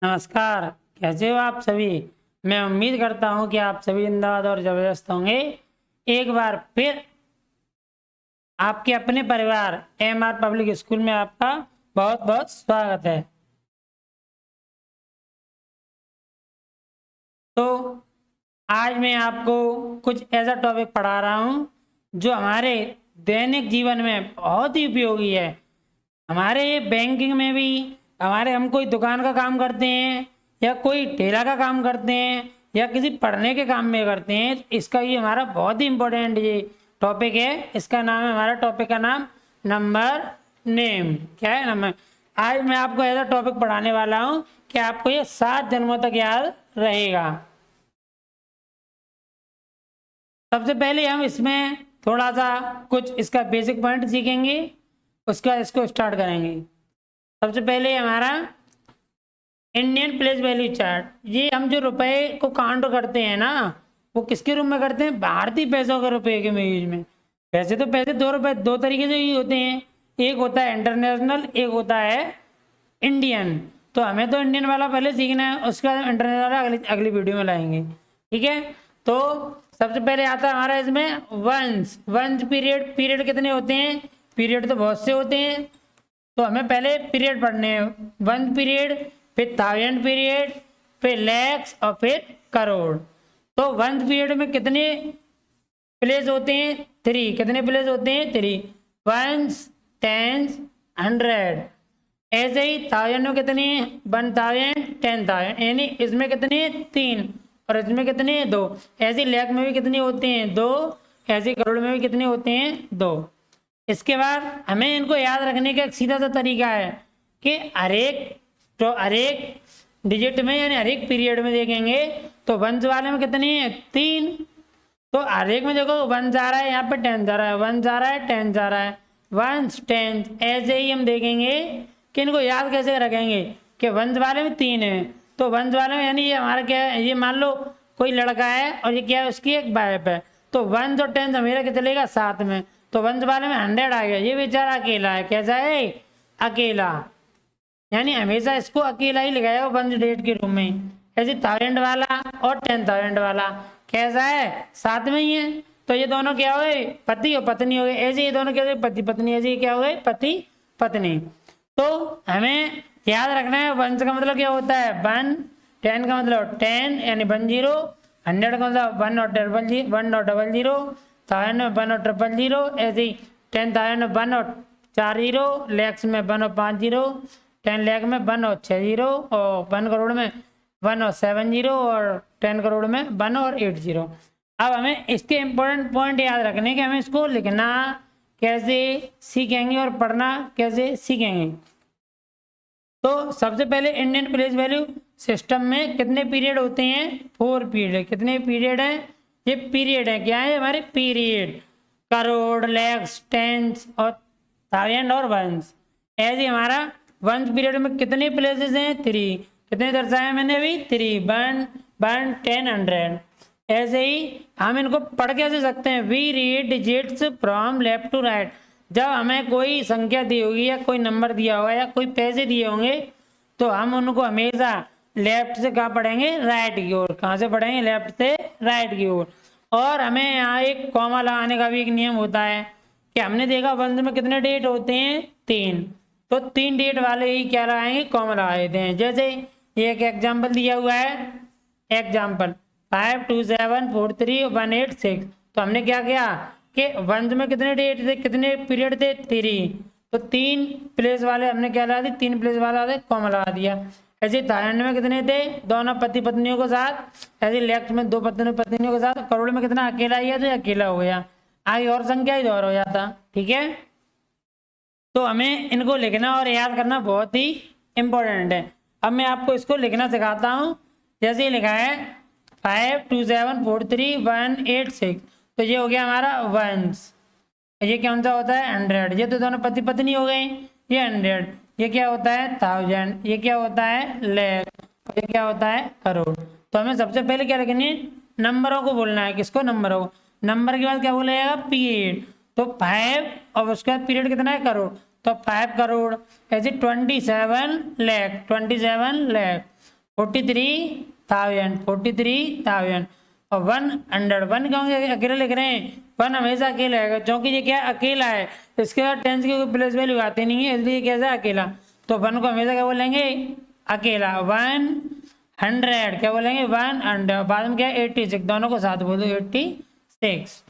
नमस्कार। कैसे हो आप सभी। मैं उम्मीद करता हूं कि आप सभी जिंदाबाद और जबरदस्त होंगे। एक बार फिर आपके अपने परिवार एमआर पब्लिक स्कूल में आपका बहुत बहुत स्वागत है। तो आज मैं आपको कुछ ऐसा टॉपिक पढ़ा रहा हूं जो हमारे दैनिक जीवन में बहुत ही उपयोगी है। हमारे बैंकिंग में भी, हम कोई दुकान का काम करते हैं या कोई ठेला का काम करते हैं या किसी पढ़ने के काम में करते हैं, इसका ये हमारा बहुत ही इम्पोर्टेंट ये टॉपिक है। इसका नाम है, हमारा टॉपिक का नाम नंबर नेम। क्या है? नंबर। आज मैं आपको ऐसा टॉपिक पढ़ाने वाला हूँ कि आपको ये 7 जन्मों तक याद रहेगा। सबसे पहले हम इसमें थोड़ा सा कुछ इसका बेसिक पॉइंट सीखेंगे, उसका इसको स्टार्ट करेंगे। सबसे पहले हमारा इंडियन प्लेस वैल्यू चार्ट। ये हम जो रुपए को काउंट करते हैं ना, वो किसके रूप में करते हैं? भारतीय पैसों के रुपए के में यूज में। वैसे तो पैसे दो रुपए दो तरीके से यूज होते हैं, एक होता है इंटरनेशनल, एक होता है इंडियन। तो हमें तो इंडियन वाला पहले सीखना है, उसका इंटरनेशनल वाला अगली वीडियो में लाएंगे। ठीक है। तो सबसे पहले आता है हमारा इसमें वंश। वंश पीरियड। पीरियड कितने होते हैं? पीरियड तो बहुत से होते हैं, तो हमें पहले पीरियड पढ़ने हैं। वन पीरियड, फिर थाउजेंड पीरियड, फिर लैक्स और फिर करोड़। तो वन पीरियड में कितने प्लेस होते हैं? 3। कितने प्लेस होते हैं? 3। Ones, tens, 100। ऐसे ही थाउजेंड में कितने? 1000, 10,000, यानी इसमें कितने? 3 और इसमें कितने? 2। ऐसे लैख में भी कितने होते हैं? 2। ऐसे करोड़ में भी कितने होते हैं? 2। इसके बाद हमें इनको याद रखने का एक सीधा सा तरीका है कि हर एक डिजिट में यानी हर एक पीरियड में देखेंगे तो वंश वाले में कितने हैं? 3। तो हर एक में देखो वन जा रहा है, यहाँ पे 10 जा रहा है, 1 जा रहा है, 10 जा रहा है, वंश 10। ऐसे ही हम देखेंगे कि इनको याद कैसे रखेंगे कि वंश वाले में 3 है। तो वंश वाले में यानी ये हमारा क्या है, ये मान लो कोई लड़का है और ये क्या है, उसकी एक वाइफ है। तो वंश और 10 हमेशा क्या चलेगा? साथ में। तो वंश वाले में 100 आ गया। ये बेचारा अकेला है। कैसा है? अकेला। यानी हमेशा इसको अकेला ही लगाया वंश डेट के रूप में। ऐसे थाउजेंड वाला और 10,000 वाला कैसा है? साथ में ही है। तो ये दोनों क्या हो गए? पति और पत्नी हो गए। ऐसे ये दोनों क्या हो गए? पति पत्नी। ऐसे क्या हो गए? पति पत्नी। तो हमें याद रखना है वंश का मतलब क्या होता है? 1। 10 का मतलब 10 यानी 10। 100 का मतलब 1 और 00, 1000 में 1 और 000, ऐसे ही 10,000 में 1 और 4 जीरो, लैक्स में 1 और 5 जीरो, 10 लाख में 1 और 6 जीरो, और 1 करोड़ में 1 और 7 जीरो, और 10 करोड़ में 1 और 8 जीरो। अब हमें इसके इम्पोर्टेंट पॉइंट याद रखने के, हमें इसको लिखना कैसे सीखेंगे और पढ़ना कैसे सीखेंगे। तो सबसे पहले इंडियन प्लेस वैल्यू सिस्टम में कितने पीरियड होते हैं? 4 पीरियड। कितने पीरियड है? ये पीरियड है। क्या है हमारे? पीरियड। करोड़, लैक्स, टेंस और थाउजेंड और वंस। ऐसे हमारा वंस पीरियड में कितने प्लेसेस हैं? 3। कितने दर्शाए मैंने अभी? 3। 1, 1, 10, 100। ऐसे ही हम इनको पढ़ कैसे सकते हैं? We read digits from left to right. जब हमें कोई संख्या दी होगी या कोई नंबर दिया होगा या कोई पैसे दिए होंगे तो हम उनको हमेशा लेफ्ट से कहाँ पढ़ेंगे? राइट की ओर। कहाँ से पढ़ेंगे? लेफ्ट से राइट की ओर। और हमें यहाँ एक कॉमा लगाने का भी एक नियम होता है कि हमने देखा वंश में कितने डेट होते हैं? 3। तो 3 डेट वाले ही क्या लगाएंगे? कॉमा लगा देते हैं। जैसे एक एग्जाम्पल दिया हुआ है, एग्जाम्पल 5274318 तो हमने क्या किया कि वंश में कितने डेट थे, कितने पीरियड थे? 3। तो 3 प्लेस वाले हमने क्या लगा दिया? 3 प्लेस वाला कॉमा लगा दिया। ऐसे थाईलैंड में कितने थे? दोनों पति पत्नियों के साथ। ऐसे लेफ्ट में 2 पत्नी पत्नियों के साथ। करोड़ में कितना? अकेला ही है तो अकेला हो गया। आगे और संख्या ही और हो जाता। ठीक है। तो हमें इनको लिखना और याद करना बहुत ही इंपॉर्टेंट है। अब मैं आपको इसको लिखना सिखाता हूँ। जैसे ही लिखा है 5274318 तो ये हो गया हमारा वंश। ये कौन सा होता है? 100। ये तो दोनों पति पत्नी हो गए। ये 100। ये क्या होता है? 1000। ये क्या होता है? लैख। ये क्या होता है? करोड़। तो हमें सबसे पहले क्या लिखनी है? नंबरों को बोलना है। किसको? नंबरों को। नंबर के बाद क्या बोलेगा? पीरियड। तो 5 और उसके बाद पीरियड कितना है? करोड़। तो 5 करोड़। ऐसे 27 लाख। 27 लाख। 43,000 और 100 1 क्यों अकेले लिख रहे हैं, 1 हमेशा अकेला है क्योंकि ये क्या अकेला है, इसके बाद टेंस की कोई प्लेस वैल्यू आती नहीं है, इसलिए कैसा अकेला, तो 1 को हमेशा क्या बोलेंगे अकेला। 100 क्या बोलेंगे 100, बाद में क्या 86, दोनों को साथ बोल दो 86।